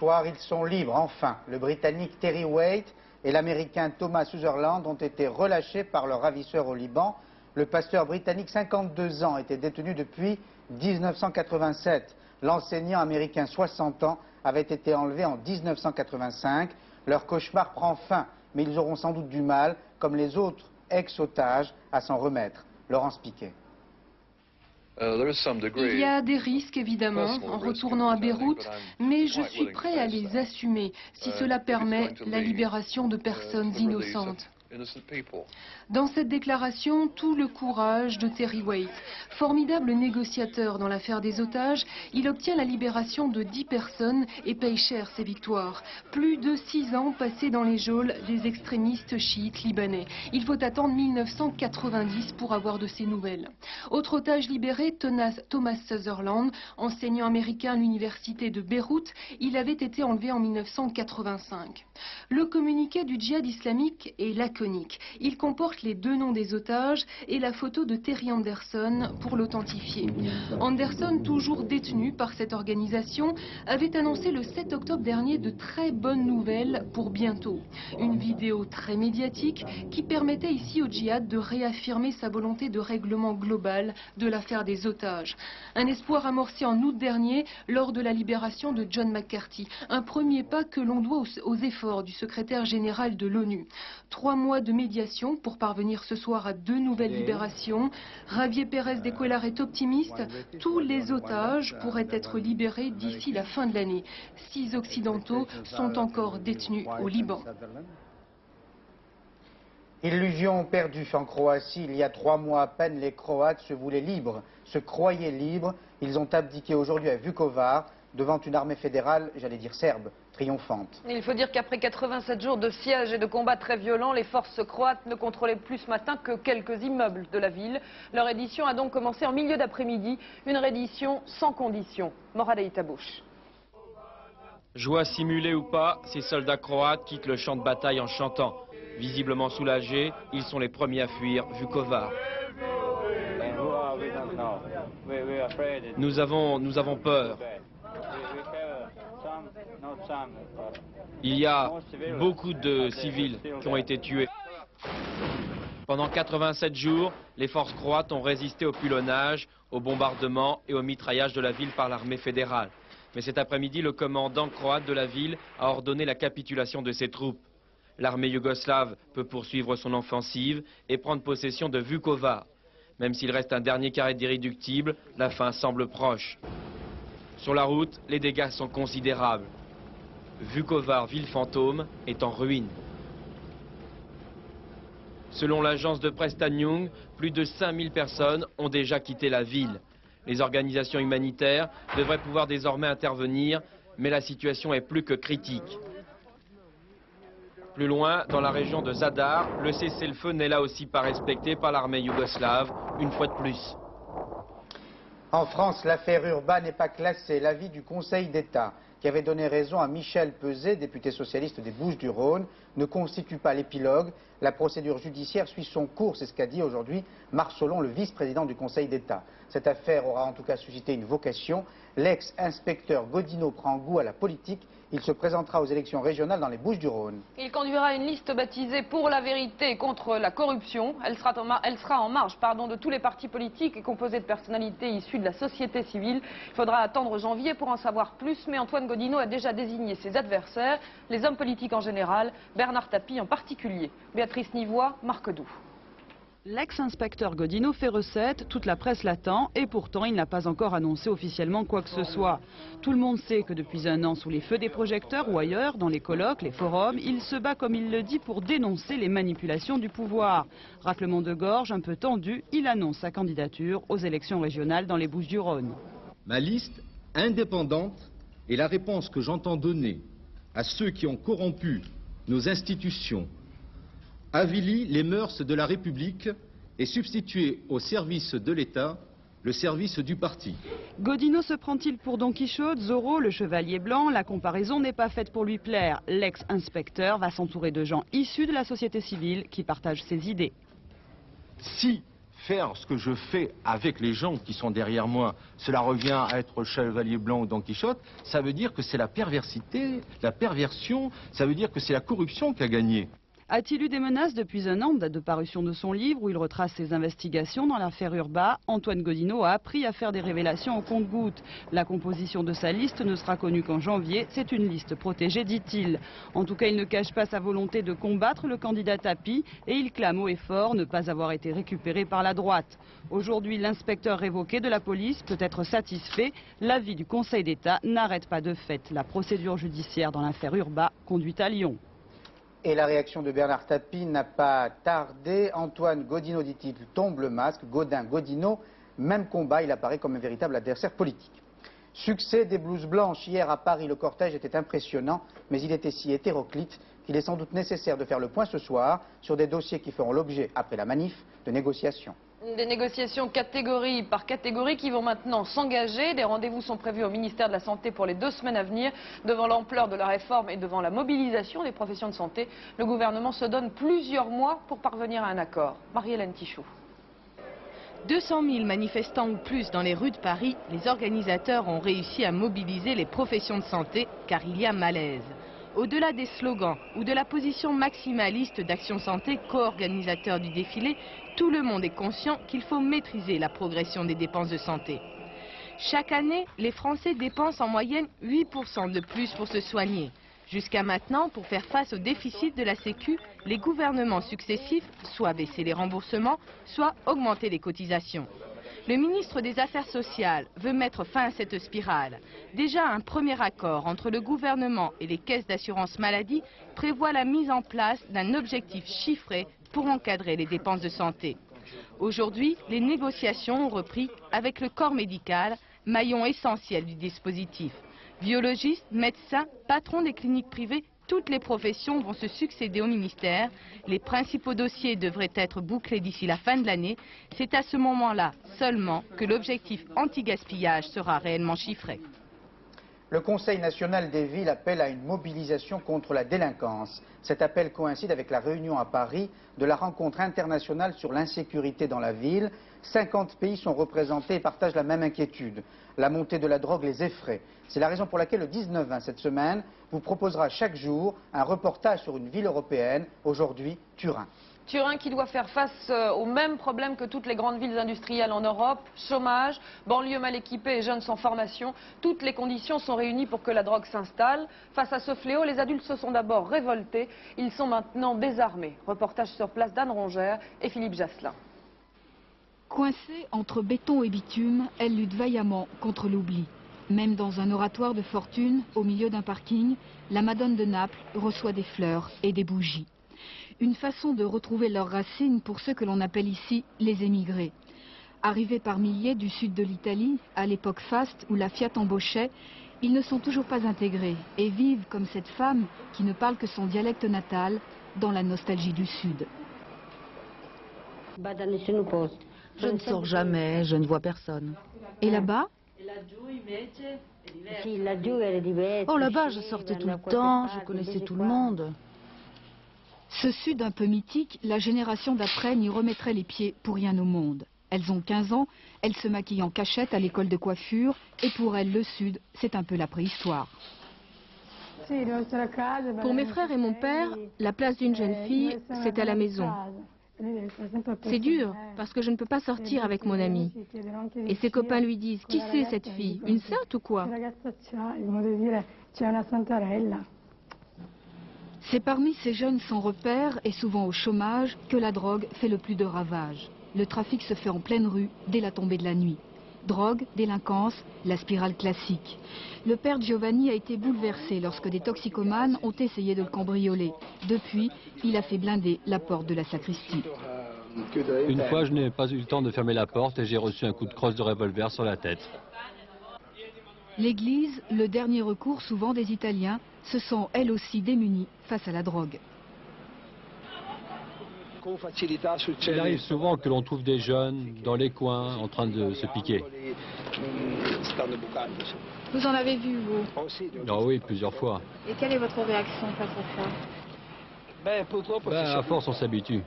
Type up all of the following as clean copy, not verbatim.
soir, ils sont libres, enfin. Le Britannique Terry Waite et l'Américain Thomas Sutherland ont été relâchés par leurs ravisseurs au Liban. Le pasteur britannique, 52 ans, était détenu depuis 1987. L'enseignant américain, 60 ans, avait été enlevé en 1985. Leur cauchemar prend fin, mais ils auront sans doute du mal, comme les autres ex-otages, à s'en remettre. Laurence Piquet. Il y a des risques, évidemment, en retournant à Beyrouth, mais je suis prêt à les assumer si cela permet la libération de personnes innocentes. Dans cette déclaration, tout le courage de Terry Waite. Formidable négociateur dans l'affaire des otages, il obtient la libération de 10 personnes et paye cher ses victoires. Plus de 6 ans passés dans les geôles des extrémistes chiites libanais. Il faut attendre 1990 pour avoir de ces nouvelles. Autre otage libéré, Thomas Sutherland, enseignant américain à l'université de Beyrouth, il avait été enlevé en 1985. Le communiqué du djihad islamique est laconique. Il comporte les 2 noms des otages et la photo de Terry Anderson pour l'authentifier. Anderson, toujours détenu par cette organisation, avait annoncé le 7 octobre dernier de très bonnes nouvelles pour bientôt. Une vidéo très médiatique qui permettait ici au djihad de réaffirmer sa volonté de règlement global de l'affaire des otages. Un espoir amorcé en août dernier lors de la libération de John McCarthy. Un premier pas que l'on doit aux efforts du secrétaire général de l'ONU. 3 mois de médiation pour parvenir ce soir à 2 nouvelles libérations. Javier Pérez de Cuellar est optimiste. Tous les otages pourraient être libérés d'ici la fin de l'année. 6 occidentaux sont encore détenus au Liban. Illusion perdue en Croatie. Il y a 3 mois à peine, les Croates se voulaient libres, se croyaient libres. Ils ont abdiqué aujourd'hui à Vukovar devant une armée fédérale, j'allais dire serbe, triomphante. Il faut dire qu'après 87 jours de siège et de combats très violents, les forces croates ne contrôlaient plus ce matin que quelques immeubles de la ville. Leur reddition a donc commencé en milieu d'après-midi, une reddition sans condition. Morada Itabouche. Joie simulée ou pas, ces soldats croates quittent le champ de bataille en chantant. Visiblement soulagés, ils sont les premiers à fuir Vukovar. Nous avons peur. Il y a beaucoup de civils qui ont été tués. Pendant 87 jours, les forces croates ont résisté au pilonnage, au bombardement et au mitraillage de la ville par l'armée fédérale. Mais cet après-midi, le commandant croate de la ville a ordonné la capitulation de ses troupes. L'armée yougoslave peut poursuivre son offensive et prendre possession de Vukovar. Même s'il reste un dernier carré d'irréductible, la fin semble proche. Sur la route, les dégâts sont considérables. Vukovar, ville fantôme, est en ruine. Selon l'agence de presse Tanjung, plus de 5000 personnes ont déjà quitté la ville. Les organisations humanitaires devraient pouvoir désormais intervenir, mais la situation est plus que critique. Plus loin, dans la région de Zadar, le cessez-le-feu n'est là aussi pas respecté par l'armée yougoslave, une fois de plus. En France, l'affaire Urbain n'est pas classée. L'avis du Conseil d'État, qui avait donné raison à Michel Peuzet, député socialiste des Bouches-du-Rhône, ne constitue pas l'épilogue. La procédure judiciaire suit son cours, c'est ce qu'a dit aujourd'hui Marc Solon, le vice-président du Conseil d'État. Cette affaire aura en tout cas suscité une vocation. L'ex-inspecteur Godino prend goût à la politique. Il se présentera aux élections régionales dans les Bouches-du-Rhône. Il conduira une liste baptisée pour la vérité contre la corruption. Elle sera en marge de tous les partis politiques et composée de personnalités issues de la société civile. Il faudra attendre janvier pour en savoir plus, mais Antoine Godino a déjà désigné ses adversaires, les hommes politiques en général, Bernard Tapie en particulier. Béatrice Nivois, Marc Doux. L'ex-inspecteur Godino fait recette, toute la presse l'attend et pourtant il n'a pas encore annoncé officiellement quoi que ce soit. Tout le monde sait que depuis 1 an, sous les feux des projecteurs ou ailleurs, dans les colloques, les forums, il se bat comme il le dit pour dénoncer les manipulations du pouvoir. Raclement de gorge un peu tendu, il annonce sa candidature aux élections régionales dans les Bouches-du-Rhône. Ma liste indépendante est la réponse que j'entends donner à ceux qui ont corrompu nos institutions, avili les mœurs de la République et substitué au service de l'État le service du parti. Godino se prend-il pour Don Quichotte, Zorro, le chevalier blanc? La comparaison n'est pas faite pour lui plaire. L'ex-inspecteur va s'entourer de gens issus de la société civile qui partagent ses idées. Si faire ce que je fais avec les gens qui sont derrière moi, cela revient à être Chevalier Blanc ou Don Quichotte, ça veut dire que c'est la perversité, la perversion, ça veut dire que c'est la corruption qui a gagné. A-t-il eu des menaces depuis un an, date de parution de son livre où il retrace ses investigations dans l'affaire Urbain? Antoine Godino a appris à faire des révélations au compte-gouttes. La composition de sa liste ne sera connue qu'en janvier. C'est une liste protégée, dit-il. En tout cas, il ne cache pas sa volonté de combattre le candidat Tapi et il clame haut et fort ne pas avoir été récupéré par la droite. Aujourd'hui, l'inspecteur révoqué de la police peut être satisfait. L'avis du Conseil d'État n'arrête pas de fait la procédure judiciaire dans l'affaire Urbain conduite à Lyon. Et la réaction de Bernard Tapie n'a pas tardé. Antoine Godino, dit-il, tombe le masque. Gaudin, Godino, même combat, il apparaît comme un véritable adversaire politique. Succès des blouses blanches. Hier à Paris, le cortège était impressionnant, mais il était si hétéroclite qu'il est sans doute nécessaire de faire le point ce soir sur des dossiers qui feront l'objet, après la manif, de négociations. Des négociations catégorie par catégorie qui vont maintenant s'engager. Des rendez-vous sont prévus au ministère de la Santé pour les 2 semaines à venir. Devant l'ampleur de la réforme et devant la mobilisation des professions de santé, le gouvernement se donne plusieurs mois pour parvenir à un accord. Marie-Hélène Tichou. 200 000 manifestants ou plus dans les rues de Paris, les organisateurs ont réussi à mobiliser les professions de santé car il y a malaise. Au-delà des slogans ou de la position maximaliste d'Action Santé, co-organisateur du défilé, tout le monde est conscient qu'il faut maîtriser la progression des dépenses de santé. Chaque année, les Français dépensent en moyenne 8% de plus pour se soigner. Jusqu'à maintenant, pour faire face au déficit de la Sécu, les gouvernements successifs soit baissaient les remboursements, soit augmentaient les cotisations. Le ministre des Affaires sociales veut mettre fin à cette spirale. Déjà, un premier accord entre le gouvernement et les caisses d'assurance maladie prévoit la mise en place d'un objectif chiffré pour encadrer les dépenses de santé. Aujourd'hui, les négociations ont repris avec le corps médical, maillon essentiel du dispositif. Biologistes, médecins, patrons des cliniques privées, toutes les professions vont se succéder au ministère. Les principaux dossiers devraient être bouclés d'ici la fin de l'année. C'est à ce moment-là seulement que l'objectif anti-gaspillage sera réellement chiffré. Le Conseil national des villes appelle à une mobilisation contre la délinquance. Cet appel coïncide avec la réunion à Paris de la rencontre internationale sur l'insécurité dans la ville. 50 pays sont représentés et partagent la même inquiétude. La montée de la drogue les effraie. C'est la raison pour laquelle le 19-20 cette semaine vous proposera chaque jour un reportage sur une ville européenne, aujourd'hui Turin. Turin qui doit faire face aux mêmes problèmes que toutes les grandes villes industrielles en Europe, chômage, banlieue mal équipée et jeunes sans formation. Toutes les conditions sont réunies pour que la drogue s'installe. Face à ce fléau, les adultes se sont d'abord révoltés. Ils sont maintenant désarmés. Reportage sur place d'Anne Rongère et Philippe Jasselin. Coincée entre béton et bitume, elle lutte vaillamment contre l'oubli. Même dans un oratoire de fortune, au milieu d'un parking, la Madone de Naples reçoit des fleurs et des bougies. Une façon de retrouver leurs racines pour ceux que l'on appelle ici les émigrés. Arrivés par milliers du sud de l'Italie, à l'époque faste où la Fiat embauchait, ils ne sont toujours pas intégrés et vivent comme cette femme qui ne parle que son dialecte natal dans la nostalgie du sud. Je ne sors jamais, je ne vois personne. Et là-bas ? Oh, là-bas, je sortais tout le temps, je connaissais tout le monde. Ce sud un peu mythique, la génération d'après n'y remettrait les pieds pour rien au monde. Elles ont 15 ans, elles se maquillent en cachette à l'école de coiffure et pour elles, le sud, c'est un peu la préhistoire. Pour mes frères et mon père, la place d'une jeune fille, c'est à la maison. C'est dur, parce que je ne peux pas sortir avec mon ami. Et ses copains lui disent, qui c'est cette fille? Une sainte ou quoi? C'est parmi ces jeunes sans repère et souvent au chômage que la drogue fait le plus de ravages. Le trafic se fait en pleine rue dès la tombée de la nuit. Drogue, délinquance, la spirale classique. Le père Giovanni a été bouleversé lorsque des toxicomanes ont essayé de le cambrioler. Depuis, il a fait blinder la porte de la sacristie. Une fois, je n'ai pas eu le temps de fermer la porte et j'ai reçu un coup de crosse de revolver sur la tête. L'église, le dernier recours souvent des Italiens, se sent elle aussi démunie face à la drogue. Il arrive souvent que l'on trouve des jeunes dans les coins en train de se piquer. Vous en avez vu, vous? Oh oui, plusieurs fois. Et quelle est votre réaction face à ça? À force, on s'habitue.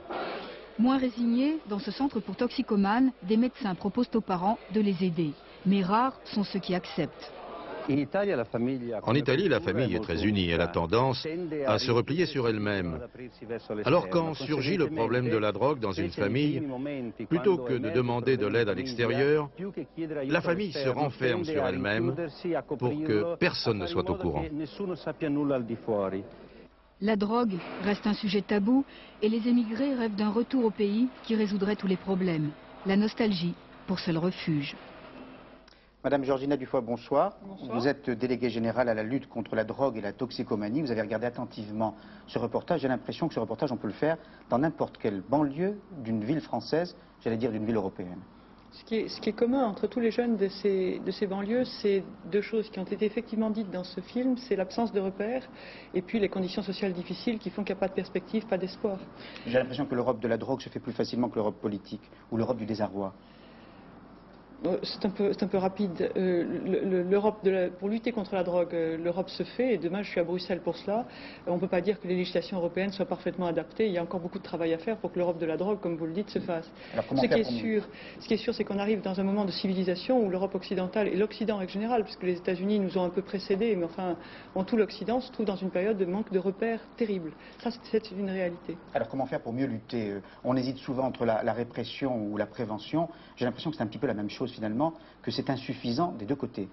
Moins résignés, dans ce centre pour toxicomanes, des médecins proposent aux parents de les aider. Mais rares sont ceux qui acceptent. En Italie, la famille est très unie. Elle a tendance à se replier sur elle-même. Alors quand surgit le problème de la drogue dans une famille, plutôt que de demander de l'aide à l'extérieur, la famille se renferme sur elle-même pour que personne ne soit au courant. La drogue reste un sujet tabou et les émigrés rêvent d'un retour au pays qui résoudrait tous les problèmes. La nostalgie pour seul refuge. Madame Georgina Dufoy, bonsoir. Bonsoir. Vous êtes déléguée générale à la lutte contre la drogue et la toxicomanie. Vous avez regardé attentivement ce reportage. J'ai l'impression que ce reportage, on peut le faire dans n'importe quelle banlieue d'une ville française, j'allais dire d'une ville européenne. Ce qui est commun entre tous les jeunes de ces banlieues, c'est deux choses qui ont été effectivement dites dans ce film. C'est l'absence de repères et puis les conditions sociales difficiles qui font qu'il n'y a pas de perspective, pas d'espoir. J'ai l'impression que l'Europe de la drogue se fait plus facilement que l'Europe politique ou l'Europe du désarroi. C'est un peu rapide. Pour lutter contre la drogue, l'Europe se fait, et demain je suis à Bruxelles pour cela. On ne peut pas dire que les législations européennes soient parfaitement adaptées. Il y a encore beaucoup de travail à faire pour que l'Europe de la drogue, comme vous le dites, se fasse. Ce qui est sûr, c'est qu'on arrive dans un moment de civilisation où l'Europe occidentale et l'Occident en général, puisque les États-Unis nous ont un peu précédés, mais enfin, en tout l'Occident se trouve dans une période de manque de repères terrible. Ça, c'est une réalité. Alors comment faire pour mieux lutter? On hésite souvent entre la répression ou la prévention. J'ai l'impression que c'est un petit peu la même chose finalement, que c'est insuffisant des deux côtés.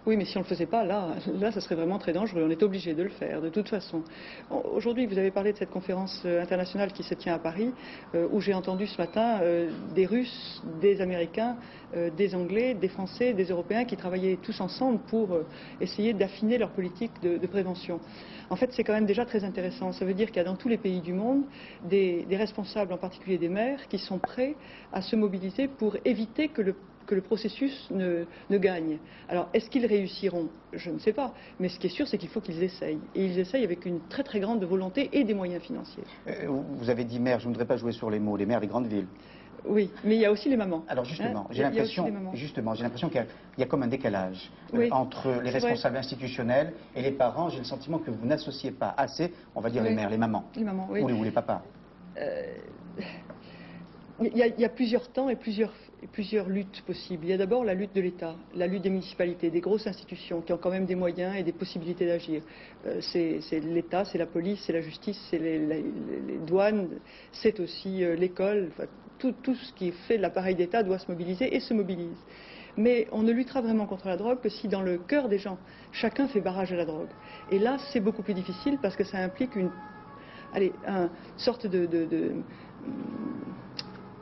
Oui, mais si on ne le faisait pas, là, ça serait vraiment très dangereux. On est obligé de le faire, de toute façon. Aujourd'hui, vous avez parlé de cette conférence internationale qui se tient à Paris, où j'ai entendu ce matin des Russes, des Américains, des Anglais, des Français, des Européens qui travaillaient tous ensemble pour essayer d'affiner leur politique de prévention. En fait, c'est quand même déjà très intéressant. Ça veut dire qu'il y a dans tous les pays du monde des responsables, en particulier des maires, qui sont prêts à se mobiliser pour éviter que le processus ne gagne. Alors, est-ce qu'ils réussiront? Je ne sais pas. Mais ce qui est sûr, c'est qu'il faut qu'ils essayent. Et ils essayent avec une très très grande volonté et des moyens financiers. Vous avez dit maire, je ne voudrais pas jouer sur les mots, les maires des grandes villes. Oui, mais il y a aussi les mamans. Alors justement, j'ai l'impression qu'il y a comme un décalage entre les responsables institutionnels et les parents. J'ai le sentiment que vous n'associez pas assez, on va dire les mères, les mamans, ou les papas. Il y a plusieurs temps et plusieurs luttes possibles. Il y a d'abord la lutte de l'État, la lutte des municipalités, des grosses institutions qui ont quand même des moyens et des possibilités d'agir. C'est l'État, c'est la police, c'est la justice, c'est les douanes, c'est aussi l'école. Enfin, tout ce qui fait l'appareil d'État doit se mobiliser et se mobilise. Mais on ne luttera vraiment contre la drogue que si dans le cœur des gens, chacun fait barrage à la drogue. Et là, c'est beaucoup plus difficile parce que ça implique une sorte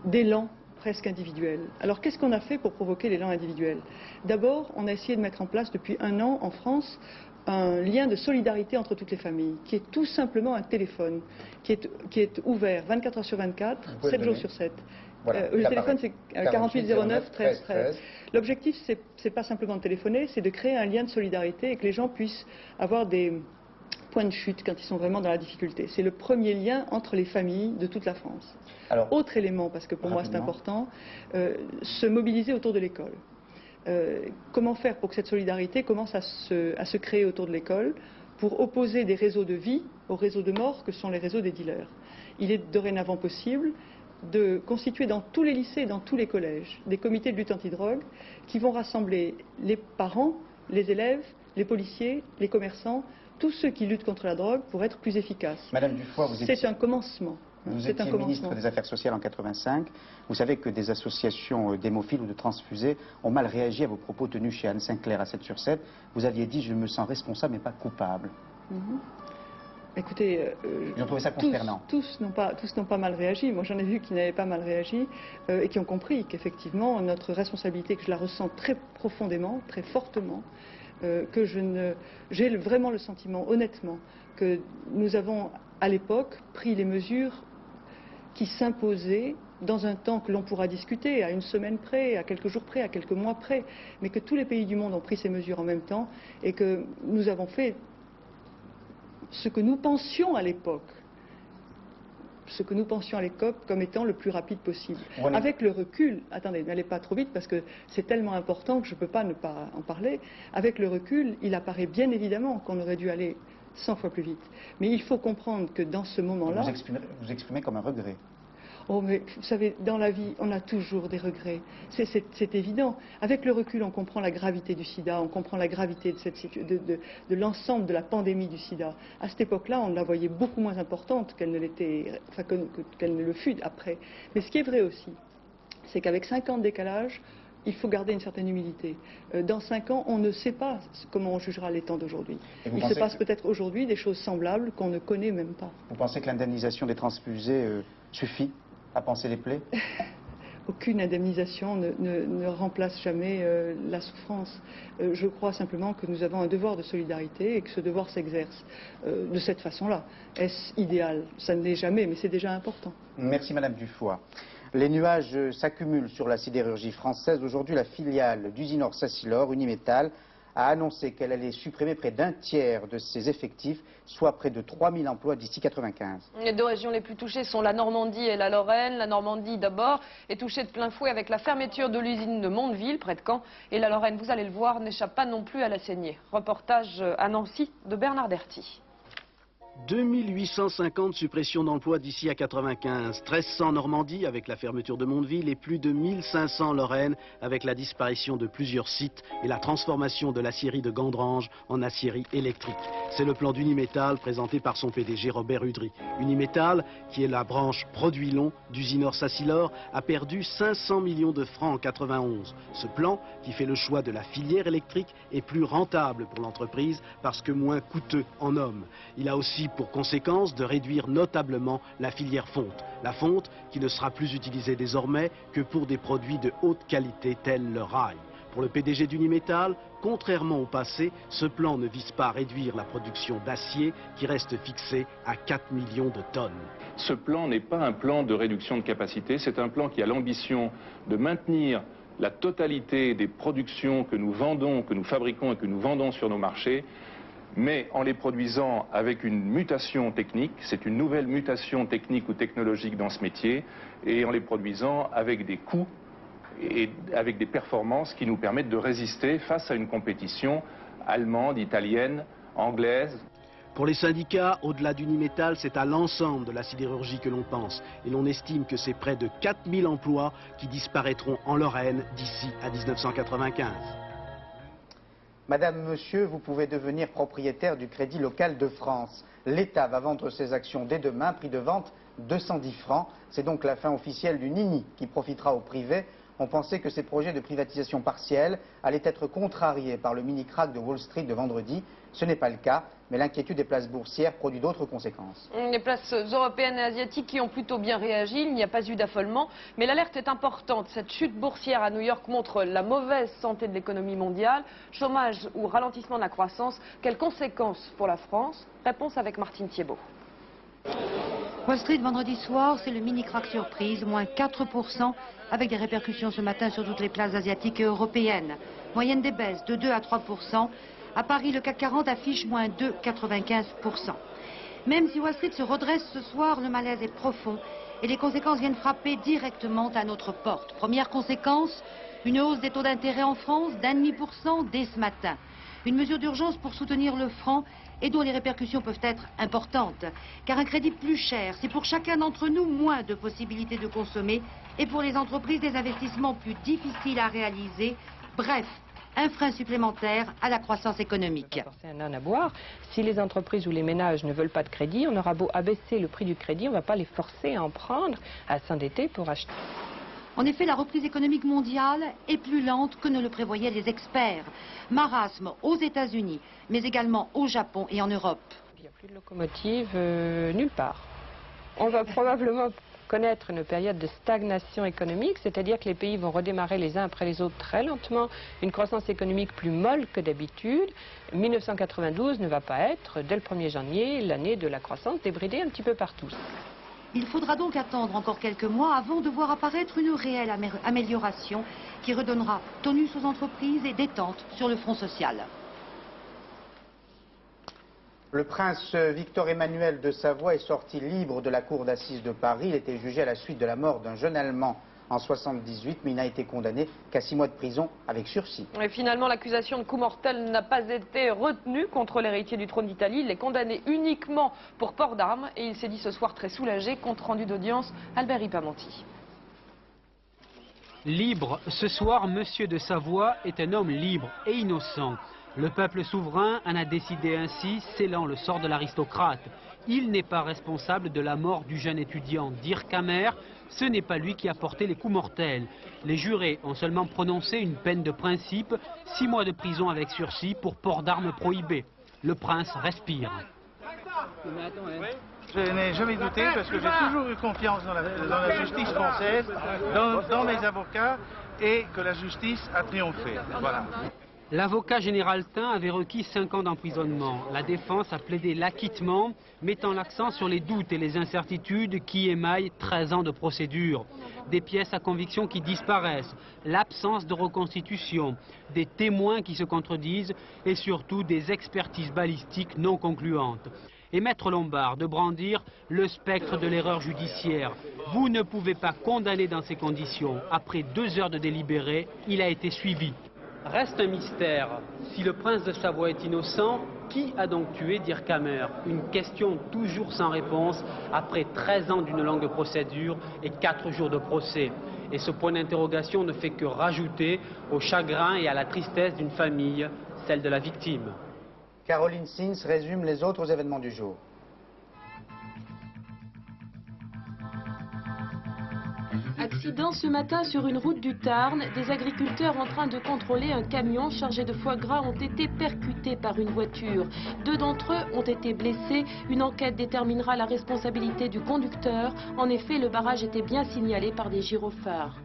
d'élan presque individuel. Alors qu'est-ce qu'on a fait pour provoquer l'élan individuel? D'abord, on a essayé de mettre en place depuis 1 an en France un lien de solidarité entre toutes les familles, qui est tout simplement un téléphone, qui est ouvert 24 heures sur 24, 7 jours sur 7. Voilà, le téléphone, c'est 48 09 13 13. L'objectif, c'est pas simplement de téléphoner, c'est de créer un lien de solidarité et que les gens puissent avoir des point de chute quand ils sont vraiment dans la difficulté. C'est le premier lien entre les familles de toute la France. Alors, autre élément, parce que pour moi c'est important, se mobiliser autour de l'école. Comment faire pour que cette solidarité commence à se créer autour de l'école pour opposer des réseaux de vie aux réseaux de mort que sont les réseaux des dealers. Il est dorénavant possible de constituer dans tous les lycées et dans tous les collèges des comités de lutte antidrogue qui vont rassembler les parents, les élèves, les policiers, les commerçants, tous ceux qui luttent contre la drogue pour être plus efficaces. Madame Dufoy, c'est un commencement. Vous étiez ministre des Affaires sociales en 85. Vous savez que des associations d'hémophiles ou de transfusés ont mal réagi à vos propos tenus chez Anne Sinclair à 7 sur 7. Vous aviez dit « je me sens responsable mais pas coupable ». Écoutez, ils ont trouvé ça consternant. Tous n'ont pas mal réagi. Moi, j'en ai vu qui n'avaient pas mal réagi et qui ont compris qu'effectivement, notre responsabilité, que je la ressens très profondément, très fortement, que j'ai vraiment le sentiment, honnêtement, que nous avons, à l'époque, pris les mesures qui s'imposaient dans un temps que l'on pourra discuter, à 1 semaine près, à quelques jours près, à quelques mois près, mais que tous les pays du monde ont pris ces mesures en même temps et que nous avons fait ce que nous pensions à l'époque, comme étant le plus rapide possible. Voilà. Avec le recul, attendez, n'allez pas trop vite parce que c'est tellement important que je ne peux pas ne pas en parler, avec le recul, il apparaît bien évidemment qu'on aurait dû aller 100 fois plus vite. Mais il faut comprendre que dans ce moment-là... Vous exprimez comme un regret. Oh, mais vous savez, dans la vie, on a toujours des regrets. C'est évident. Avec le recul, on comprend la gravité du sida, on comprend la gravité de l'ensemble de la pandémie du sida. À cette époque-là, on la voyait beaucoup moins importante qu'elle ne le fut après. Mais ce qui est vrai aussi, c'est qu'avec 5 ans de décalage, il faut garder une certaine humilité. Dans 5 ans, on ne sait pas comment on jugera les temps d'aujourd'hui. Il se passe peut-être aujourd'hui des choses semblables qu'on ne connaît même pas. Vous pensez que l'indemnisation des transfusés suffit à panser les plaies? Aucune indemnisation ne remplace jamais la souffrance. Je crois simplement que nous avons un devoir de solidarité et que ce devoir s'exerce de cette façon-là. Est-ce idéal? Ça ne l'est jamais, mais c'est déjà important. Merci Madame Dufoy. Les nuages s'accumulent sur la sidérurgie française. Aujourd'hui, la filiale d'Usinor Sacilor, Unimétal, a annoncé qu'elle allait supprimer près d'un tiers de ses effectifs, soit près de 3000 emplois d'ici 1995. Les 2 régions les plus touchées sont la Normandie et la Lorraine. La Normandie, d'abord, est touchée de plein fouet avec la fermeture de l'usine de Mondeville, près de Caen. Et la Lorraine, vous allez le voir, n'échappe pas non plus à la saignée. Reportage à Nancy de Bernard Derty. 2850 suppressions d'emplois d'ici à 1995, 1300 en Normandie avec la fermeture de Mondeville et plus de 1500 en Lorraine avec la disparition de plusieurs sites et la transformation de l'acierie de Gandrange en acierie électrique. C'est le plan d'Unimétal présenté par son PDG Robert Udry. Unimétal, qui est la branche produits longs d'Usinor Sacilor, a perdu 500 millions de francs en 1991. Ce plan, qui fait le choix de la filière électrique, est plus rentable pour l'entreprise parce que moins coûteux en hommes. Il a aussi pour conséquence de réduire notablement la filière fonte. La fonte qui ne sera plus utilisée désormais que pour des produits de haute qualité tels le rail. Pour le PDG d'Unimétal, contrairement au passé, ce plan ne vise pas à réduire la production d'acier qui reste fixée à 4 millions de tonnes. Ce plan n'est pas un plan de réduction de capacité, c'est un plan qui a l'ambition de maintenir la totalité des productions que nous vendons, que nous fabriquons et que nous vendons sur nos marchés, mais en les produisant avec une mutation technique, c'est une nouvelle mutation technique ou technologique dans ce métier, et en les produisant avec des coûts et avec des performances qui nous permettent de résister face à une compétition allemande, italienne, anglaise. Pour les syndicats, au-delà d'Unimétal, c'est à l'ensemble de la sidérurgie que l'on pense. Et l'on estime que c'est près de 4000 emplois qui disparaîtront en Lorraine d'ici à 1995. Madame, monsieur, vous pouvez devenir propriétaire du Crédit Local de France. L'État va vendre ses actions dès demain, prix de vente 210 francs. C'est donc la fin officielle du Nini qui profitera au privé. On pensait que ces projets de privatisation partielle allaient être contrariés par le mini-crack de Wall Street de vendredi. Ce n'est pas le cas, mais l'inquiétude des places boursières produit d'autres conséquences. Les places européennes et asiatiques qui ont plutôt bien réagi, il n'y a pas eu d'affolement, mais l'alerte est importante. Cette chute boursière à New York montre la mauvaise santé de l'économie mondiale, chômage ou ralentissement de la croissance. Quelles conséquences pour la France? Réponse avec Martine Thiebaud. Wall Street vendredi soir, c'est le mini-crack surprise, moins 4%, avec des répercussions ce matin sur toutes les places asiatiques et européennes. Moyenne des baisses de 2 à 3%. À Paris, le CAC 40 affiche moins 2,95%. Même si Wall Street se redresse ce soir, le malaise est profond et les conséquences viennent frapper directement à notre porte. Première conséquence, une hausse des taux d'intérêt en France d'1,5% dès ce matin. Une mesure d'urgence pour soutenir le franc et dont les répercussions peuvent être importantes. Car un crédit plus cher, c'est pour chacun d'entre nous moins de possibilités de consommer et pour les entreprises des investissements plus difficiles à réaliser. Bref, un frein supplémentaire à la croissance économique. C'est un âne à boire. Si les entreprises ou les ménages ne veulent pas de crédit, on aura beau abaisser le prix du crédit, on ne va pas les forcer à en prendre, à s'endetter pour acheter. En effet, la reprise économique mondiale est plus lente que ne le prévoyaient les experts. Marasme aux États-Unis, mais également au Japon et en Europe. Il n'y a plus de locomotive nulle part. On va probablement connaître une période de stagnation économique, c'est-à-dire que les pays vont redémarrer les uns après les autres très lentement, une croissance économique plus molle que d'habitude. 1992 ne va pas être, dès le 1er janvier, l'année de la croissance débridée un petit peu partout. Il faudra donc attendre encore quelques mois avant de voir apparaître une réelle amélioration qui redonnera tonus aux entreprises et détente sur le front social. Le prince Victor Emmanuel de Savoie est sorti libre de la cour d'assises de Paris. Il était jugé à la suite de la mort d'un jeune Allemand en 1978, mais il n'a été condamné qu'à 6 mois de prison avec sursis. Et finalement, l'accusation de coup mortel n'a pas été retenue contre l'héritier du trône d'Italie. Il est condamné uniquement pour port d'armes et il s'est dit ce soir très soulagé. Compte rendu d'audience, Albert Ripamonti. Libre, ce soir, Monsieur de Savoie est un homme libre et innocent. Le peuple souverain en a décidé ainsi, scellant le sort de l'aristocrate. Il n'est pas responsable de la mort du jeune étudiant Dirk Hammer. Ce n'est pas lui qui a porté les coups mortels. Les jurés ont seulement prononcé une peine de principe, 6 mois de prison avec sursis pour port d'armes prohibé. Le prince respire. Je n'ai jamais douté parce que j'ai toujours eu confiance dans la justice française, dans mes avocats, et que la justice a triomphé. Voilà. L'avocat général Tain avait requis 5 ans d'emprisonnement. La défense a plaidé l'acquittement, mettant l'accent sur les doutes et les incertitudes qui émaillent 13 ans de procédure. Des pièces à conviction qui disparaissent, l'absence de reconstitution, des témoins qui se contredisent et surtout des expertises balistiques non concluantes. Et Maître Lombard de brandir le spectre de l'erreur judiciaire. Vous ne pouvez pas condamner dans ces conditions. Après 2 heures de délibéré, il a été suivi. Reste un mystère. Si le prince de Savoie est innocent, qui a donc tué Dirk Hammer? Une question toujours sans réponse après 13 ans d'une longue procédure et 4 jours de procès. Et ce point d'interrogation ne fait que rajouter au chagrin et à la tristesse d'une famille, celle de la victime. Caroline Sins résume les autres événements du jour. Accident ce matin sur une route du Tarn. Des agriculteurs en train de contrôler un camion chargé de foie gras ont été percutés par une voiture. 2 d'entre eux ont été blessés. Une enquête déterminera la responsabilité du conducteur. En effet, le barrage était bien signalé par des gyrophares.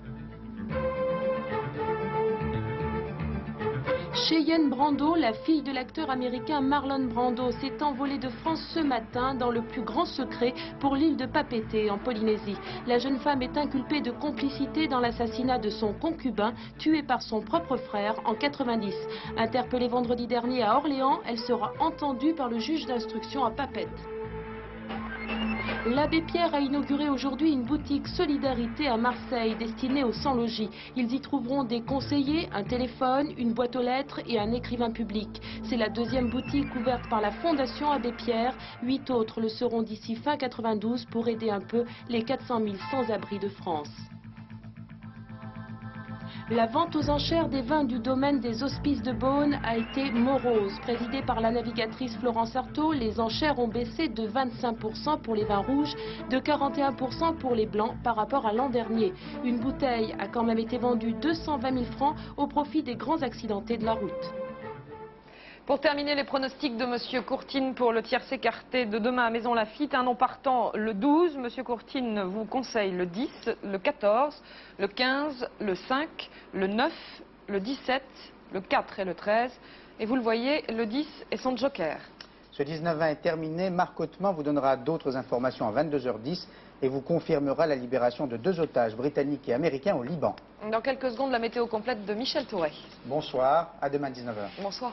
Cheyenne Brando, la fille de l'acteur américain Marlon Brando, s'est envolée de France ce matin dans le plus grand secret pour l'île de Papeete en Polynésie. La jeune femme est inculpée de complicité dans l'assassinat de son concubin, tué par son propre frère en 90. Interpellée vendredi dernier à Orléans, elle sera entendue par le juge d'instruction à Papeete. L'abbé Pierre a inauguré aujourd'hui une boutique Solidarité à Marseille destinée aux sans-logis. Ils y trouveront des conseillers, un téléphone, une boîte aux lettres et un écrivain public. C'est la 2e boutique ouverte par la Fondation Abbé Pierre. 8 autres le seront d'ici fin 92 pour aider un peu les 400 000 sans-abri de France. La vente aux enchères des vins du domaine des Hospices de Beaune a été morose. Présidée par la navigatrice Florence Artaud, les enchères ont baissé de 25% pour les vins rouges, de 41% pour les blancs par rapport à l'an dernier. Une bouteille a quand même été vendue 220 000 francs au profit des grands accidentés de la route. Pour terminer, les pronostics de Monsieur Courtine pour le tiercé écarté de demain à Maison Lafitte. Un nom partant le 12. Monsieur Courtine vous conseille le 10, le 14, le 15, le 5, le 9, le 17, le 4 et le 13. Et vous le voyez, le 10 est son joker. Ce 19-20 est terminé. Marc Hauteman vous donnera d'autres informations à 22h10 et vous confirmera la libération de 2 otages britanniques et américains au Liban. Dans quelques secondes, la météo complète de Michel Touré. Bonsoir, à demain 19h. Bonsoir.